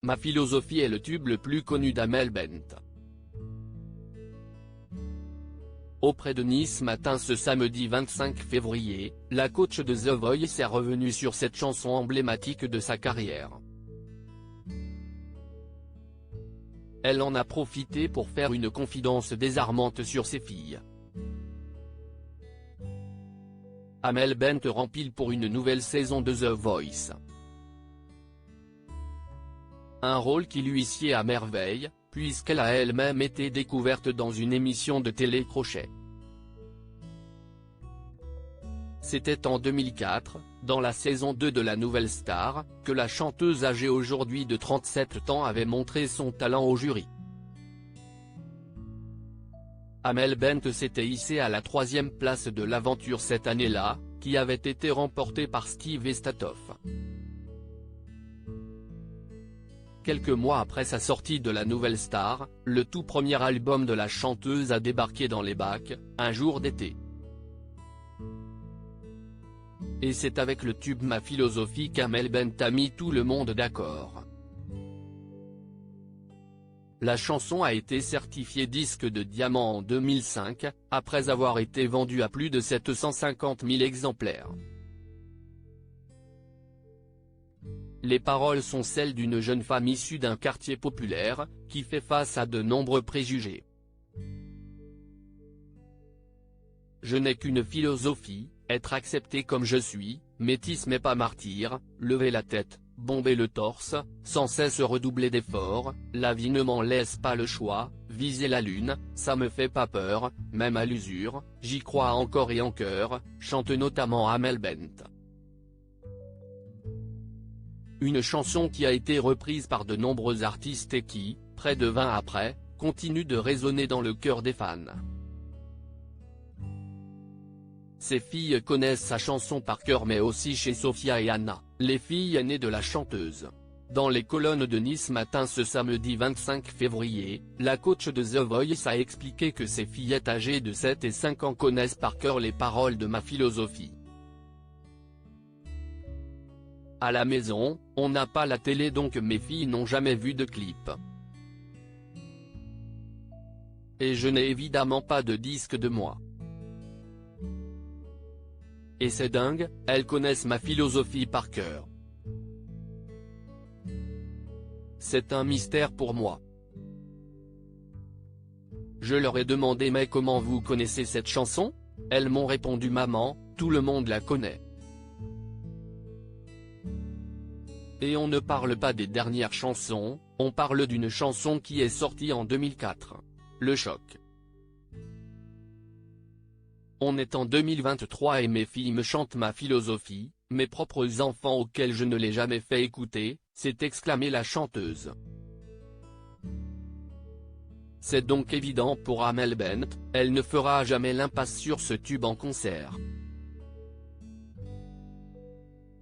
Ma philosophie est le tube le plus connu d'Amel Bent. Auprès de Nice Matin ce samedi 25 février, la coach de The Voice est revenue sur cette chanson emblématique de sa carrière. Elle en a profité pour faire une confidence désarmante sur ses filles. Amel Bent rempile pour une nouvelle saison de The Voice. Un rôle qui lui sied à merveille, puisqu'elle a elle-même été découverte dans une émission de télé Crochet. C'était en 2004, dans la saison 2 de La Nouvelle Star, que la chanteuse âgée aujourd'hui de 37 ans avait montré son talent au jury. Amel Bent s'était hissée à la 3e place de l'aventure cette année-là, qui avait été remportée par Steve Estatoff. Quelques mois après sa sortie de La Nouvelle Star, le tout premier album de la chanteuse a débarqué dans les bacs, un jour d'été. Et c'est avec le tube Ma philosophie qu'Amel Bent a mis tout le monde d'accord. La chanson a été certifiée disque de diamant en 2005, après avoir été vendue à plus de 750 000 exemplaires. Les paroles sont celles d'une jeune femme issue d'un quartier populaire, qui fait face à de nombreux préjugés. Je n'ai qu'une philosophie, être accepté comme je suis, métisse mais pas martyr, lever la tête, bomber le torse, sans cesse redoubler d'efforts, la vie ne m'en laisse pas le choix, viser la lune, ça me fait pas peur, même à l'usure, j'y crois encore et en cœur, chante notamment Amel Bent. Une chanson qui a été reprise par de nombreux artistes et qui, près de 20 après, continue de résonner dans le cœur des fans. Ses filles connaissent sa chanson par cœur mais aussi chez Sophia et Anna, les filles aînées de la chanteuse. Dans les colonnes de Nice Matin ce samedi 25 février, la coach de The Voice a expliqué que ses fillettes âgées de 7 et 5 ans connaissent par cœur les paroles de Ma philosophie. À la maison, on n'a pas la télé donc mes filles n'ont jamais vu de clip. Et je n'ai évidemment pas de disque de moi. Et c'est dingue, elles connaissent ma philosophie par cœur. C'est un mystère pour moi. Je leur ai demandé mais comment vous connaissez cette chanson? Elles m'ont répondu maman, tout le monde la connaît. Et on ne parle pas des dernières chansons, on parle d'une chanson qui est sortie en 2004. Le choc. On est en 2023 et mes filles me chantent ma philosophie, mes propres enfants auxquels je ne l'ai jamais fait écouter, s'est exclamée la chanteuse. C'est donc évident pour Amel Bent, elle ne fera jamais l'impasse sur ce tube en concert.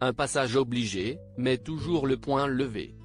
Un passage obligé, mais toujours le point levé.